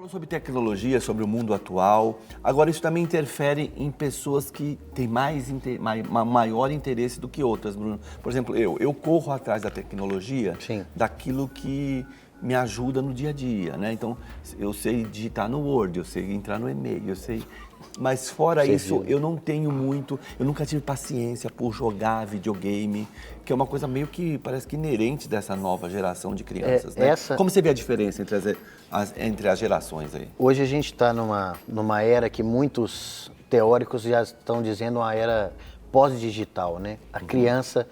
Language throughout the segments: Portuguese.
Falou sobre tecnologia, sobre o mundo atual. Agora, isso também interfere em pessoas que têm maior interesse do que outras, Bruno. Por exemplo, eu corro atrás da tecnologia, Sim. daquilo que me ajuda no dia a dia, né? Então, eu sei digitar no Word, eu sei entrar no e-mail, eu sei... Mas fora isso, eu não tenho muito... Eu nunca tive paciência por jogar videogame, que é uma coisa meio que parece que inerente dessa nova geração de crianças, né? Como você vê a diferença entre as gerações aí? Hoje a gente está numa era que muitos teóricos já estão dizendo uma era pós-digital, né? A criança...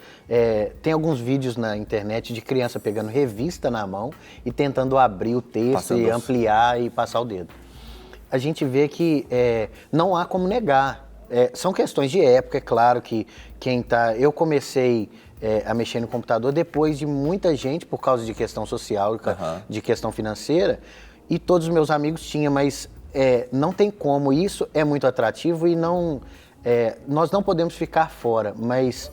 tem alguns vídeos na internet de criança pegando revista na mão e tentando abrir o texto e ampliar e passar o dedo. A gente vê que não há como negar. São questões de época, é claro que eu comecei a mexer no computador depois de muita gente, por causa de questão social, de questão financeira, e todos os meus amigos tinham, mas não tem como. Isso é muito atrativo e nós não podemos ficar fora, mas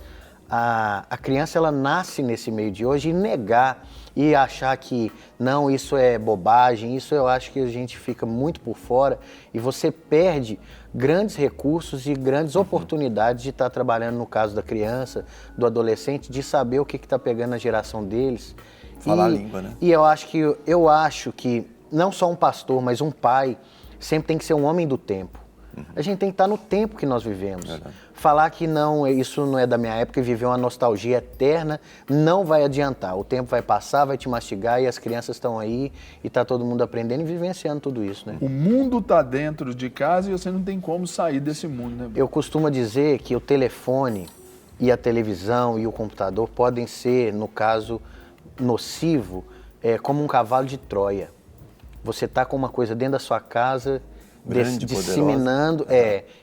a criança ela nasce nesse meio de hoje e negar e achar que não, isso é bobagem, isso eu acho que a gente fica muito por fora e você perde grandes recursos e grandes oportunidades de estar trabalhando no caso da criança, do adolescente, de saber o que está pegando na geração deles. Falar a língua, né? E eu acho que não só um pastor, mas um pai sempre tem que ser um homem do tempo. A gente tem que estar no tempo que nós vivemos. Verdade. Falar que não, isso não é da minha época e viver uma nostalgia eterna não vai adiantar. O tempo vai passar, vai te mastigar e as crianças estão aí e está todo mundo aprendendo e vivenciando tudo isso, né? O mundo está dentro de casa e você não tem como sair desse mundo, né? Eu costumo dizer que o telefone e a televisão e o computador podem ser, no caso, nocivo, como um cavalo de Troia. Você está com uma coisa dentro da sua casa... disseminando,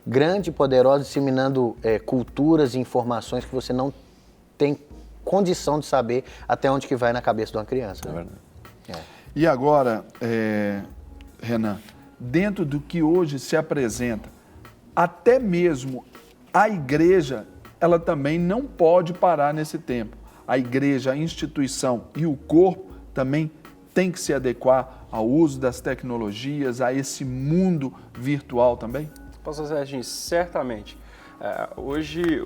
grande e poderosa, disseminando culturas e informações que você não tem condição de saber até onde que vai na cabeça de uma criança. Né? E agora, Renan, dentro do que hoje se apresenta, até mesmo a igreja, ela também não pode parar nesse tempo. A igreja, a instituição e o corpo também tem que se adequar ao uso das tecnologias, a esse mundo virtual também? Pastor Serginho, certamente. Hoje,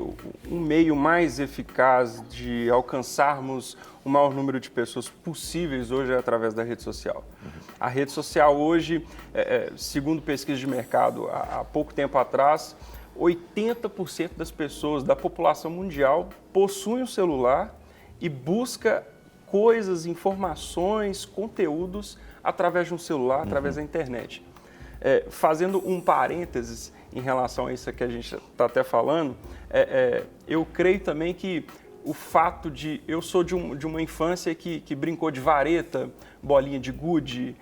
um meio mais eficaz de alcançarmos o maior número de pessoas possíveis hoje é através da rede social. A rede social hoje, segundo pesquisa de mercado, há pouco tempo atrás, 80% das pessoas da população mundial possuem um celular e busca coisas, informações, conteúdos através de um celular, através da internet. Fazendo um parênteses em relação a isso que a gente está até falando, eu creio também que o fato de... Eu sou de uma infância que brincou de vareta, bolinha de gude,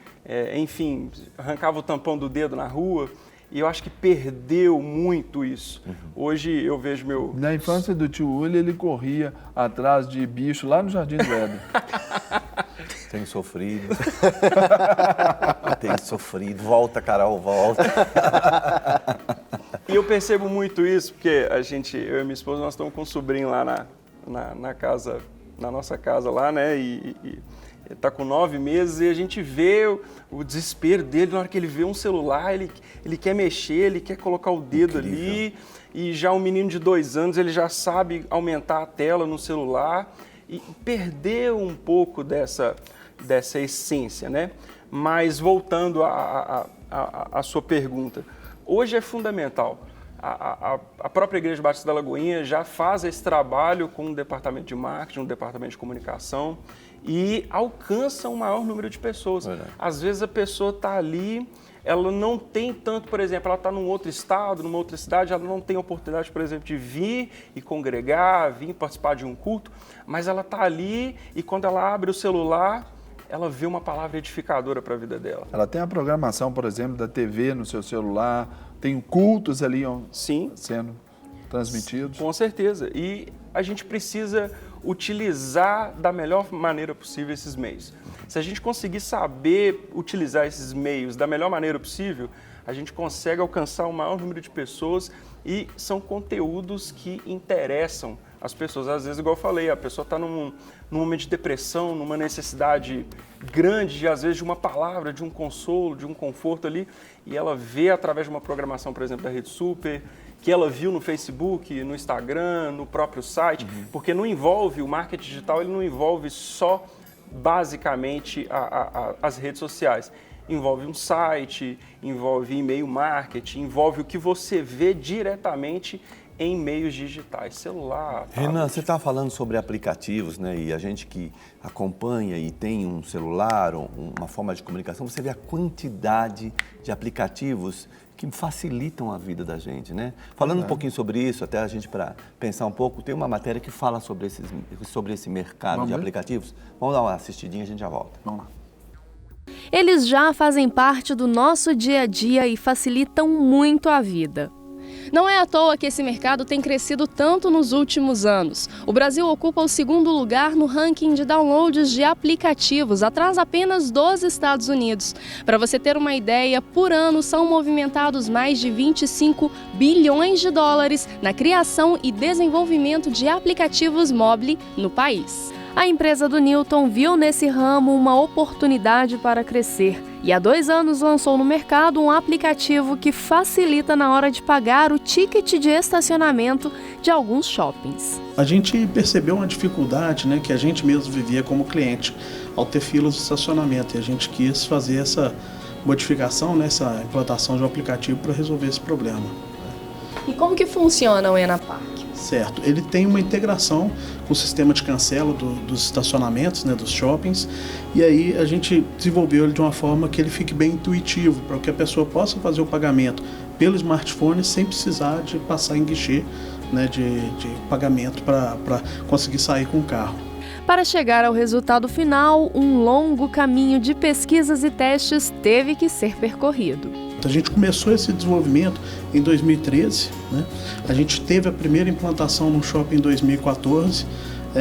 enfim, arrancava o tampão do dedo na rua. E eu acho que perdeu muito isso. Hoje eu vejo meu... Na infância do tio Uli, ele corria atrás de bicho lá no Jardim do Éden. Tenho sofrido. Tenho sofrido. Volta, Carol, volta. E eu percebo muito isso, porque eu e minha esposa, nós estamos com um sobrinho lá na casa, na nossa casa lá, né? E ele está com 9 meses e a gente vê o desespero dele na hora que ele vê um celular, ele quer mexer, ele quer colocar o dedo ali, e já um menino de 2 anos, ele já sabe aumentar a tela no celular e perdeu um pouco dessa essência, né? Mas voltando à sua pergunta, hoje é fundamental. A própria Igreja Batista da Lagoinha já faz esse trabalho com o departamento de marketing, o departamento de comunicação, e alcança um maior número de pessoas. Às vezes a pessoa está ali, ela não tem tanto, por exemplo, ela está num outro estado, numa outra cidade, ela não tem oportunidade, por exemplo, de vir e congregar, vir participar de um culto, mas ela está ali e quando ela abre o celular, ela vê uma palavra edificadora para a vida dela. Ela tem a programação, por exemplo, da TV no seu celular, tem cultos ali sendo transmitidos. Com certeza. E a gente precisa utilizar da melhor maneira possível esses meios. Se a gente conseguir saber utilizar esses meios da melhor maneira possível, a gente consegue alcançar o maior número de pessoas e são conteúdos que interessam as pessoas. Às vezes, igual eu falei, a pessoa está num momento de depressão, numa necessidade grande, às vezes, de uma palavra, de um consolo, de um conforto ali, e ela vê através de uma programação, por exemplo, da Rede Super, que ela viu no Facebook, no Instagram, no próprio site, porque não envolve, o marketing digital, ele não envolve só, basicamente, as redes sociais. Envolve um site, envolve e-mail marketing, envolve o que você vê diretamente em meios digitais, celular. Renan, você está falando sobre aplicativos, né? E a gente que acompanha e tem um celular, uma forma de comunicação, você vê a quantidade de aplicativos que facilitam a vida da gente, né? Falando um pouquinho sobre isso, até a gente para pensar um pouco, tem uma matéria que fala sobre esse mercado de aplicativos. Vamos dar uma assistidinha e a gente já volta. Vamos lá. Eles já fazem parte do nosso dia a dia e facilitam muito a vida. Não é à toa que esse mercado tem crescido tanto nos últimos anos. O Brasil ocupa o 2º lugar no ranking de downloads de aplicativos, atrás apenas dos Estados Unidos. Para você ter uma ideia, por ano são movimentados mais de 25 bilhões de dólares na criação e desenvolvimento de aplicativos mobile no país. A empresa do Newton viu nesse ramo uma oportunidade para crescer e há 2 anos lançou no mercado um aplicativo que facilita na hora de pagar o ticket de estacionamento de alguns shoppings. A gente percebeu uma dificuldade, né, que a gente mesmo vivia como cliente ao ter filas de estacionamento e a gente quis fazer essa modificação, né, essa implantação de um aplicativo para resolver esse problema. E como que funciona o Enapark? Certo, ele tem uma integração com o sistema de cancela dos estacionamentos, né, dos shoppings, e aí a gente desenvolveu ele de uma forma que ele fique bem intuitivo, para que a pessoa possa fazer o pagamento pelo smartphone sem precisar de passar em guichê, né, de pagamento para conseguir sair com o carro. Para chegar ao resultado final, um longo caminho de pesquisas e testes teve que ser percorrido. A gente começou esse desenvolvimento em 2013, né? A gente teve a primeira implantação no shopping em 2014.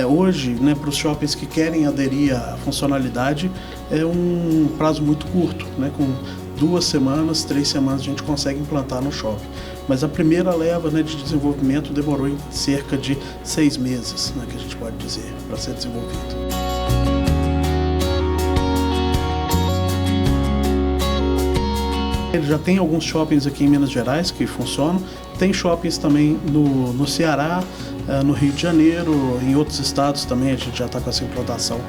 Hoje, né, para os shoppings que querem aderir à funcionalidade, é um prazo muito curto, né? Com 2 semanas, 3 semanas a gente consegue implantar no shopping. Mas a primeira leva, né, de desenvolvimento demorou em cerca de 6 meses, né, que a gente pode dizer, para ser desenvolvido. Ele já tem alguns shoppings aqui em Minas Gerais que funcionam, tem shoppings também no Ceará, no Rio de Janeiro, em outros estados também a gente já está com essa implantação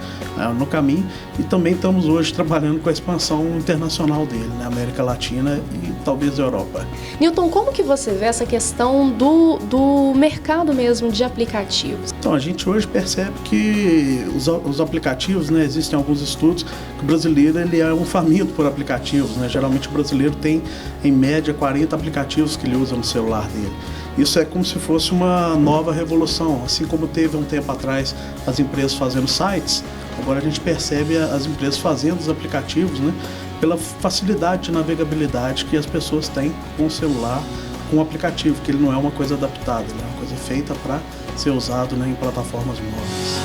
no caminho e também estamos hoje trabalhando com a expansão internacional dele, na América Latina e talvez Europa. Newton, como que você vê essa questão do mercado mesmo de aplicativos? Então, a gente hoje percebe que os aplicativos, né, existem alguns estudos que o brasileiro ele é um faminto por aplicativos, né? Geralmente o brasileiro tem em média 40 aplicativos que ele usa no celular dele. Isso é como se fosse uma nova revolução, assim como teve um tempo atrás as empresas fazendo sites, agora a gente percebe as empresas fazendo os aplicativos, né, pela facilidade de navegabilidade que as pessoas têm com o celular, com o aplicativo, que ele não é uma coisa adaptada, ele é uma coisa feita para ser usado, né, em plataformas móveis.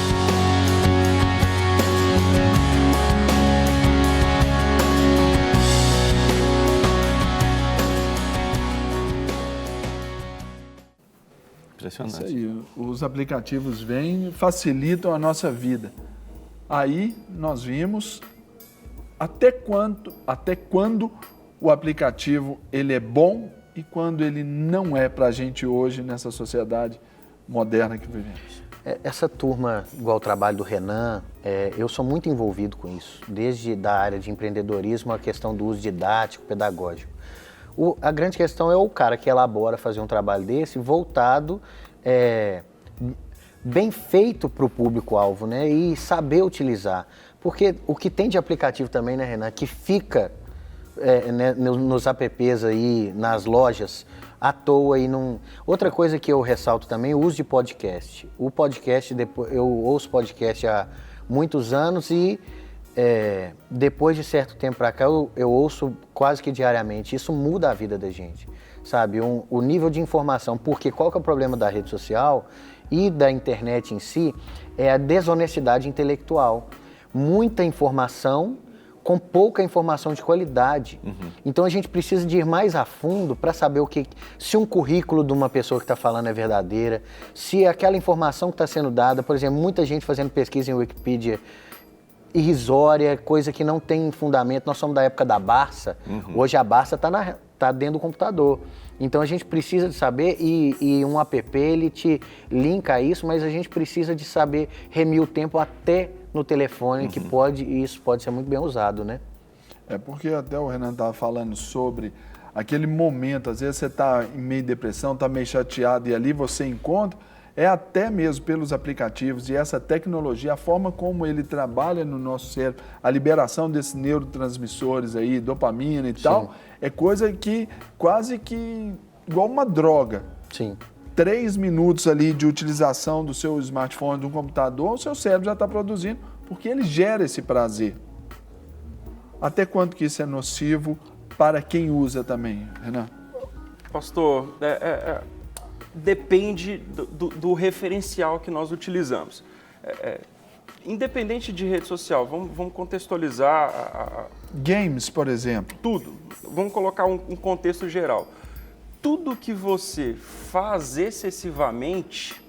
Isso aí, os aplicativos vêm e facilitam a nossa vida. Aí nós vimos até quando o aplicativo ele é bom e quando ele não é para a gente hoje nessa sociedade moderna que vivemos. Essa turma, igual o trabalho do Renan, eu sou muito envolvido com isso, desde da área de empreendedorismo, a questão do uso didático, pedagógico. A grande questão é o cara que elabora fazer um trabalho desse voltado, bem feito para o público-alvo, né? E saber utilizar. Porque o que tem de aplicativo também, né, Renan, que fica né, nos apps aí, nas lojas, à toa e não... Outra coisa que eu ressalto também, o uso de podcast. O podcast, eu ouço podcast há muitos anos e depois de certo tempo para cá eu ouço quase que diariamente. Isso muda a vida da gente, sabe? O nível de informação, porque qual que é o problema da rede social e da internet em si? É a desonestidade intelectual. Muita informação com pouca informação de qualidade. Então a gente precisa de ir mais a fundo para saber se um currículo de uma pessoa que está falando é verdadeira, se aquela informação que está sendo dada, por exemplo, muita gente fazendo pesquisa em Wikipedia irrisória, coisa que não tem fundamento. Nós somos da época da Barça, hoje a Barça está dentro do computador. Então a gente precisa de saber, e um app ele te linka a isso, mas a gente precisa de saber remir o tempo até no telefone, que isso pode ser muito bem usado, né? É porque até o Renan estava falando sobre aquele momento, às vezes você está em meio de depressão, está meio chateado e ali você encontra, até mesmo pelos aplicativos e essa tecnologia, a forma como ele trabalha no nosso cérebro, a liberação desses neurotransmissores aí, dopamina e tal, é coisa que quase que igual uma droga. Sim. 3 minutos ali de utilização do seu smartphone, do computador, o seu cérebro já está produzindo, porque ele gera esse prazer. Até quanto que isso é nocivo para quem usa também, Renan? Pastor, depende do referencial que nós utilizamos. Independente de rede social, vamos contextualizar... Games, por exemplo. Tudo. Vamos colocar um contexto geral. Tudo que você faz excessivamente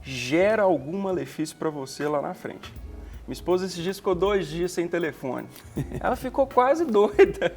gera algum malefício para você lá na frente. Minha esposa esses dias ficou 2 dias sem telefone. Ela ficou quase doida.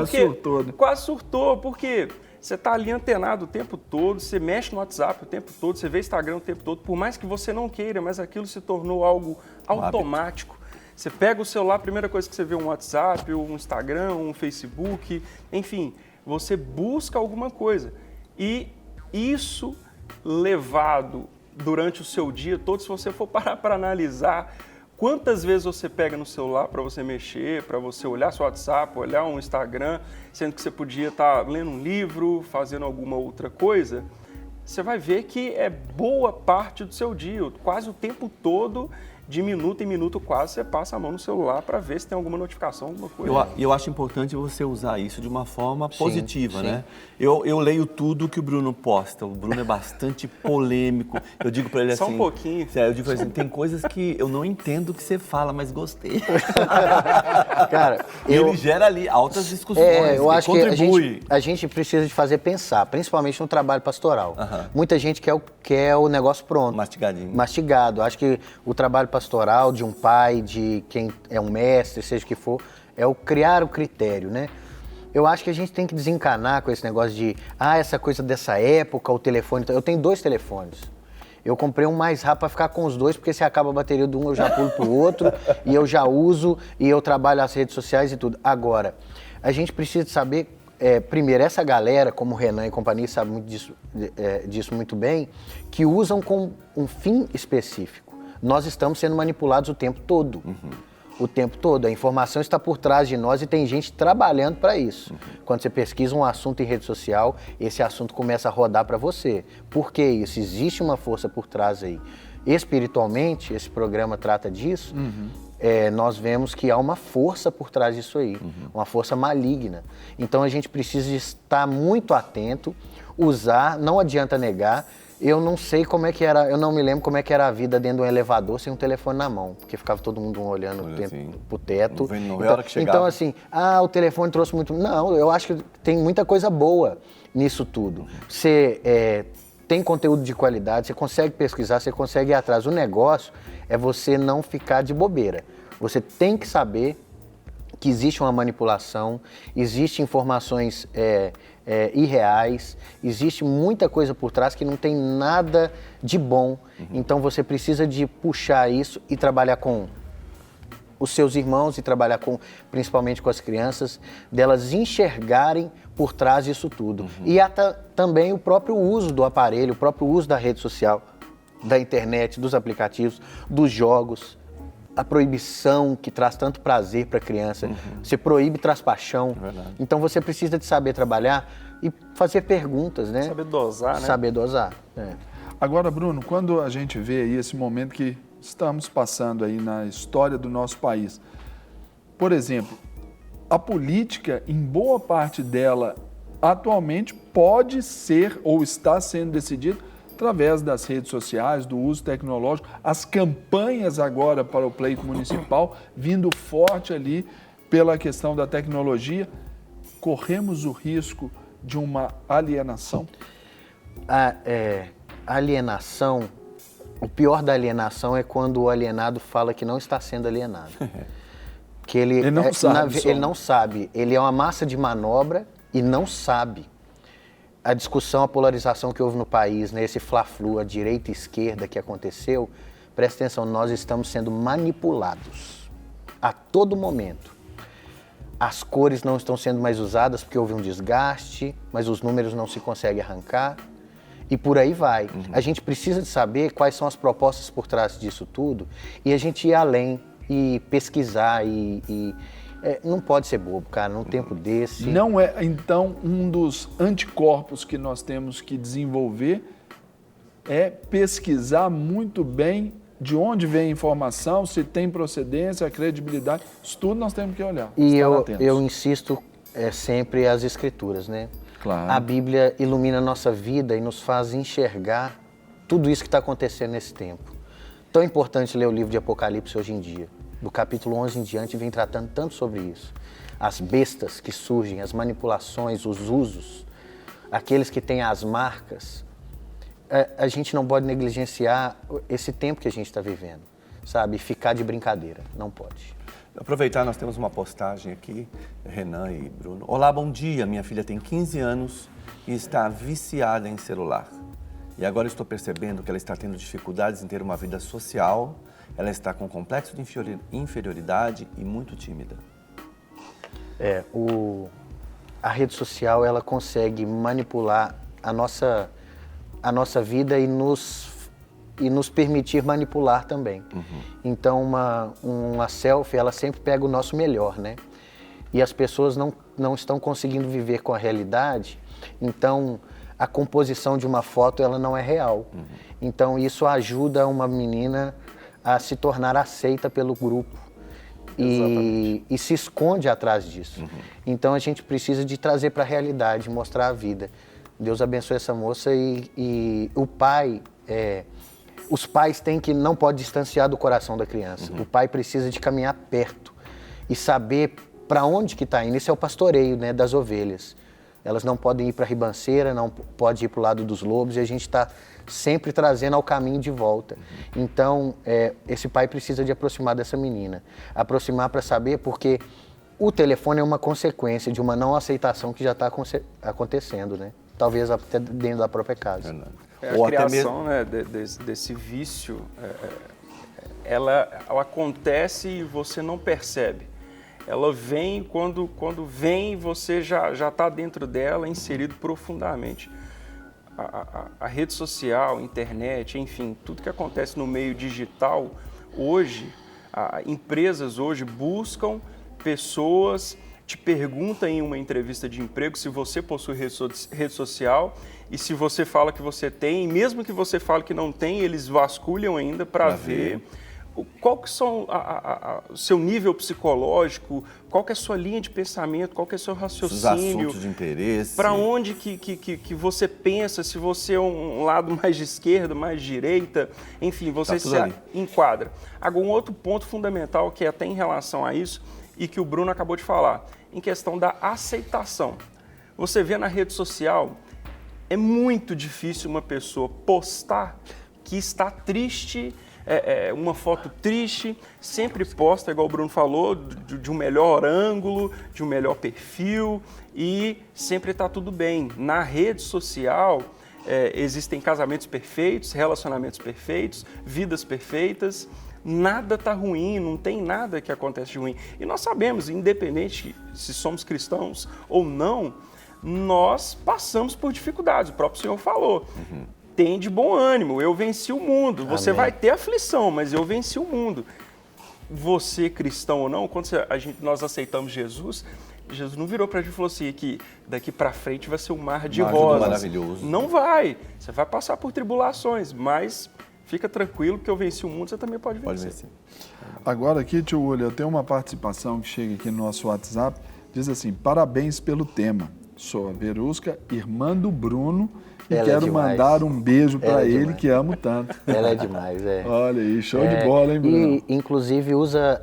Surtou, né? Quase surtou, porque você está ali antenado o tempo todo, você mexe no WhatsApp o tempo todo, você vê Instagram o tempo todo, por mais que você não queira, mas aquilo se tornou algo automático. Você pega o celular, a primeira coisa que você vê é um WhatsApp, um Instagram, um Facebook, enfim, você busca alguma coisa. E isso levado durante o seu dia todo, se você for parar para analisar quantas vezes você pega no celular para você mexer, para você olhar seu WhatsApp, olhar um Instagram, sendo que você podia estar lendo um livro, fazendo alguma outra coisa, você vai ver que é boa parte do seu dia, quase o tempo todo, de minuto em minuto quase, você passa a mão no celular para ver se tem alguma notificação, alguma coisa. Eu acho importante você usar isso de uma forma positiva, né? Eu leio tudo que o Bruno posta. O Bruno é bastante polêmico. Eu digo para ele assim... Só um pouquinho. Eu digo assim, tem coisas que eu não entendo o que você fala, mas gostei. Cara, ele gera ali altas discussões, eu acho contribui. Que a gente precisa de fazer pensar, principalmente no trabalho pastoral. Muita gente quer o negócio pronto. Mastigadinho. Mastigado. Acho que o trabalho pastoral de um pai, de quem é um mestre, seja o que for, é o criar o critério, né? Eu acho que a gente tem que desencanar com esse negócio de, essa coisa dessa época, o telefone... Eu tenho 2 telefones. Eu comprei um mais rápido para ficar com os 2, porque se acaba a bateria de um, eu já pulo pro outro, e eu já uso, e eu trabalho as redes sociais e tudo. Agora, a gente precisa de saber, primeiro, essa galera, como o Renan e companhia, sabe muito disso muito bem, que usam com um fim específico. Nós estamos sendo manipulados o tempo todo. O tempo todo. A informação está por trás de nós e tem gente trabalhando para isso. Quando você pesquisa um assunto em rede social, esse assunto começa a rodar para você. Por que isso? Existe uma força por trás aí. Espiritualmente, esse programa trata disso, nós vemos que há uma força por trás disso aí, uma força maligna. Então a gente precisa estar muito atento, usar, não adianta negar. Eu não sei como é que era, eu não me lembro como é que era a vida dentro de um elevador sem um telefone na mão, porque ficava todo mundo olhando pro teto. Então assim, o telefone trouxe muito... Não, eu acho que tem muita coisa boa nisso tudo. Você tem conteúdo de qualidade, você consegue pesquisar, você consegue ir atrás. O negócio é você não ficar de bobeira. Você tem que saber que existe uma manipulação, existem informações irreais, existe muita coisa por trás que não tem nada de bom. Então você precisa de puxar isso e trabalhar com os seus irmãos e trabalhar principalmente com as crianças, delas enxergarem por trás disso tudo. E também o próprio uso do aparelho, o próprio uso da rede social, da internet, dos aplicativos, dos jogos. A proibição que traz tanto prazer para a criança. Você proíbe, traz paixão. Então você precisa de saber trabalhar e fazer perguntas, né? Saber dosar, né? Saber dosar. Agora, Bruno, quando a gente vê aí esse momento que estamos passando aí na história do nosso país, por exemplo, a política, em boa parte dela, atualmente pode ser ou está sendo decidida através das redes sociais, do uso tecnológico, as campanhas agora para o pleito municipal, vindo forte ali pela questão da tecnologia, corremos o risco de uma alienação? A alienação, o pior da alienação é quando o alienado fala que não está sendo alienado. Que ele não sabe. Ele não sabe. Ele é uma massa de manobra e não sabe. A discussão, a polarização que houve no país, né, esse fla-flu, a direita e esquerda que aconteceu, presta atenção, nós estamos sendo manipulados a todo momento. As cores não estão sendo mais usadas porque houve um desgaste, mas os números não se conseguem arrancar e por aí vai. A gente precisa de saber quais são as propostas por trás disso tudo e a gente ir além e pesquisar não pode ser bobo, cara, num tempo desse. Não é, então, um dos anticorpos que nós temos que desenvolver é pesquisar muito bem de onde vem a informação, se tem procedência, a credibilidade, isso tudo nós temos que olhar. E eu insisto sempre as escrituras, né? Claro. A Bíblia ilumina a nossa vida e nos faz enxergar tudo isso que está acontecendo nesse tempo. Tão importante ler o livro de Apocalipse hoje em dia. Do capítulo 11 em diante vem tratando tanto sobre isso. As bestas que surgem, as manipulações, os usos, aqueles que têm as marcas. A gente não pode negligenciar esse tempo que a gente está vivendo, sabe? Ficar de brincadeira, não pode. Aproveitar, nós temos uma postagem aqui, Renan e Bruno. Olá, bom dia, minha filha tem 15 anos e está viciada em celular. E agora estou percebendo que ela está tendo dificuldades em ter uma vida social, ela está com complexo de inferioridade e muito tímida. A rede social, ela consegue manipular a nossa vida e nos permitir manipular também. Então, uma selfie, ela sempre pega o nosso melhor, né? E as pessoas não estão conseguindo viver com a realidade, então a composição de uma foto, ela não é real. Então, isso ajuda uma menina a se tornar aceita pelo grupo e se esconde atrás disso. Então, a gente precisa de trazer para a realidade, mostrar a vida. Deus abençoe essa moça e o pai, os pais não podem distanciar do coração da criança. O pai precisa de caminhar perto e saber para onde que está indo. Esse é o pastoreio, né, das ovelhas. Elas não podem ir para a ribanceira, não podem ir para o lado dos lobos e a gente está sempre trazendo ao caminho de volta. Então, esse pai precisa de aproximar dessa menina. Aproximar para saber porque o telefone é uma consequência de uma não aceitação que já está acontecendo, né? Talvez até dentro da própria casa. A criação, né, desse vício, ela acontece e você não percebe. Ela vem, quando vem, você já está dentro dela, inserido profundamente. A rede social, a internet, enfim, tudo que acontece no meio digital, hoje, empresas hoje buscam pessoas, te perguntam em uma entrevista de emprego se você possui rede social e se você fala que você tem, mesmo que você fale que não tem, eles vasculham ainda para ver qual que são o seu nível psicológico, qual que é a sua linha de pensamento, qual que é o seu raciocínio. Os assuntos de interesse. Para onde que você pensa, se você é um lado mais de esquerda, mais de direita, enfim, você se enquadra. Agora, um outro ponto fundamental que é até em relação a isso e que o Bruno acabou de falar, em questão da aceitação. Você vê na rede social, é muito difícil uma pessoa postar que está triste, uma foto triste, sempre posta, igual o Bruno falou, de um melhor ângulo, de um melhor perfil e sempre está tudo bem. Na rede social existem casamentos perfeitos, relacionamentos perfeitos, vidas perfeitas, nada está ruim, não tem nada que acontece de ruim. E nós sabemos, independente se somos cristãos ou não, nós passamos por dificuldades, o próprio Senhor falou. Tem de bom ânimo, eu venci o mundo. Você vai ter aflição, mas eu venci o mundo. Você, cristão ou não, quando nós aceitamos Jesus, Jesus não virou para a gente e falou assim, que daqui para frente vai ser um mar de rosas. Maravilhoso. Não vai. Você vai passar por tribulações, mas fica tranquilo que eu venci o mundo, você também pode vencer. Agora aqui, tio William, eu tenho uma participação que chega aqui no nosso WhatsApp, diz assim, parabéns pelo tema. Sou a Verusca, irmã do Bruno, E Ela quero é demais. mandar um beijo Ela para é ele, demais. que amo tanto. Ela é demais, é. Olha aí, show de bola, hein, Bruno? E, inclusive, usa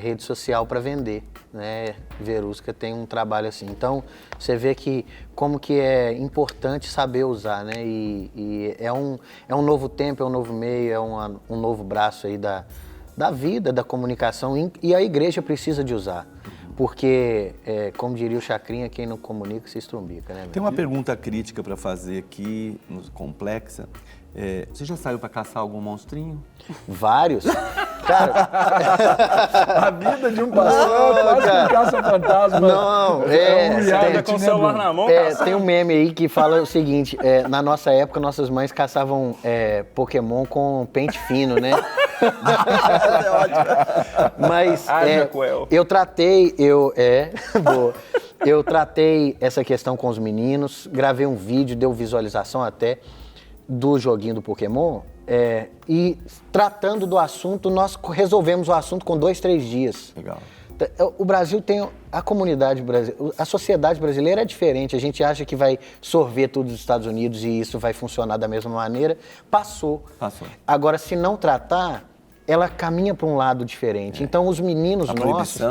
rede social para vender, né? Verusca tem um trabalho assim. Então, você vê que como que é importante saber usar, né? E é um novo tempo, é um novo meio, é um novo braço aí da vida, da comunicação. E a igreja precisa de usar. Porque, como diria o Chacrinha, quem não comunica se estrumbica, né? Tem uma pergunta crítica para fazer aqui, complexa. Você já saiu para caçar algum monstrinho? Vários. Cara, A vida de um pastor quase que caça-fantasma. não, um reality, com o né, celular Bruno? na mão, tem um meme aí que fala o seguinte, na nossa época, nossas mães caçavam Pokémon com pente fino, né? Mas Haja Coel. eu tratei essa questão com os meninos, gravei um vídeo, deu visualização até do joguinho do Pokémon, e tratando do assunto, nós resolvemos o assunto com 2, 3 dias. Legal. O Brasil tem, a comunidade brasileira, a sociedade brasileira é diferente, a gente acha que vai sorver tudo dos Estados Unidos e isso vai funcionar da mesma maneira. Passou. Agora, se não tratar, ela caminha para um lado diferente. Então, os meninos nossos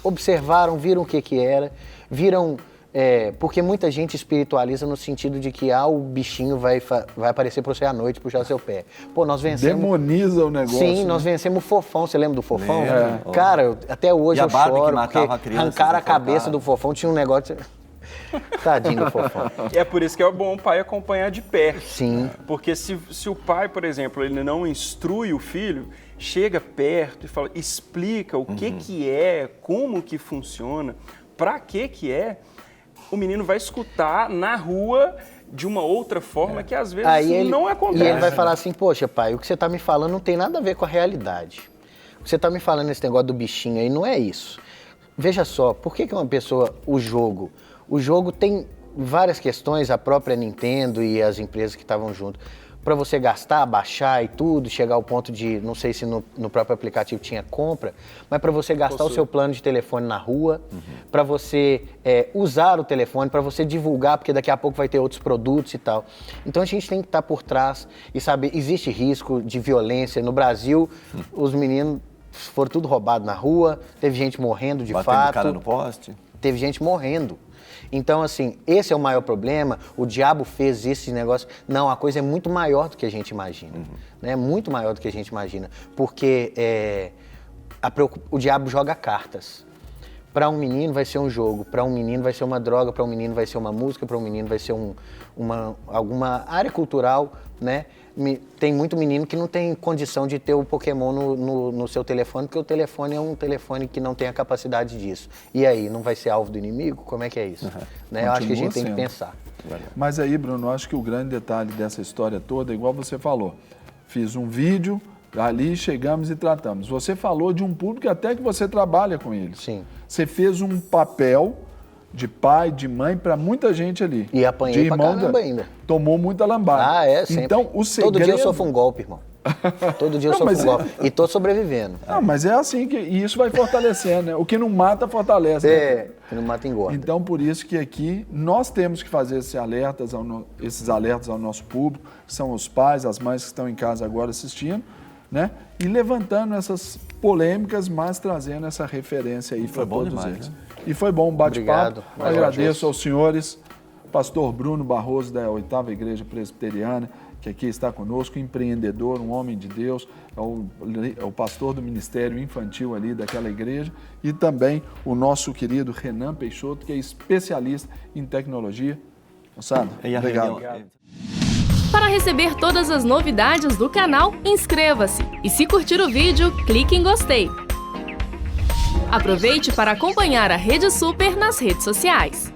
observaram, viram o que era, viram... porque muita gente espiritualiza no sentido de que o bichinho vai aparecer pra você à noite, puxar seu pé. Pô, nós vencemos... Demoniza o negócio. Sim, nós vencemos o Fofão. Você lembra do Fofão? Cara, até hoje E a eu Barbie que choro, matava porque a criança arrancaram a cabeça sufocada. do Fofão, tinha um negócio... Tadinho do Fofão. E é por isso que é bom o pai acompanhar de perto. Sim. Porque se o pai, por exemplo, ele não instrui o filho, chega perto e fala, explica o que é, como que funciona, pra que é, o menino vai escutar na rua de uma outra forma que às vezes não acontece. E ele vai falar assim, poxa pai, o que você tá me falando não tem nada a ver com a realidade. O que você tá me falando esse negócio do bichinho aí não é isso. Veja só, por que uma pessoa, o jogo tem várias questões, a própria Nintendo e as empresas que estavam junto, para você gastar, baixar e tudo, chegar ao ponto de, não sei se no próprio aplicativo tinha compra, mas para você gastar o seu plano de telefone na rua, para você usar o telefone, para você divulgar, porque daqui a pouco vai ter outros produtos e tal. Então a gente tem que estar por trás e saber, existe risco de violência. No Brasil, os meninos foram tudo roubados na rua, teve gente morrendo de fato. Batendo cara no poste? Teve gente morrendo. Então, assim, esse é o maior problema, o diabo fez esse negócio. Não, a coisa é muito maior do que a gente imagina, né? Muito maior do que a gente imagina, porque o diabo joga cartas. Para um menino vai ser um jogo, para um menino vai ser uma droga, para um menino vai ser uma música, para um menino vai ser alguma área cultural, né? Tem muito menino que não tem condição de ter o Pokémon no seu telefone, porque o telefone é um telefone que não tem a capacidade disso. E aí, não vai ser alvo do inimigo? Como é que é isso? Né? Eu acho que a gente tem que pensar. Mas aí, Bruno, eu acho que o grande detalhe dessa história toda é igual você falou. Fiz um vídeo, ali chegamos e tratamos. Você falou de um público até que você trabalha com eles. Sim. Você fez um papel de pai, de mãe, para muita gente ali. E apanhei pra caramba ainda. Tomou muita lambada. Sempre. Então, o segredo... Todo dia eu sofro um golpe, irmão. Todo dia eu sofro um golpe. E tô sobrevivendo. Não, mas é assim e isso vai fortalecendo, né? O que não mata, fortalece. Né? O que não mata, engorda. Então, por isso que aqui nós temos que fazer esses alertas ao nosso público, que são os pais, as mães que estão em casa agora assistindo, né? E levantando essas polêmicas, mas trazendo essa referência aí para todos demais, eles. Né? E foi bom o bate-papo. Obrigado. Agradeço aos senhores, pastor Bruno Barroso, da 8ª Igreja Presbiteriana, que aqui está conosco, empreendedor, um homem de Deus, é o pastor do Ministério Infantil ali daquela igreja, e também o nosso querido Renan Peixoto, que é especialista em tecnologia. Moçada, obrigado. Para receber todas as novidades do canal, inscreva-se e se curtir o vídeo, clique em gostei. Aproveite para acompanhar a Rede Super nas redes sociais.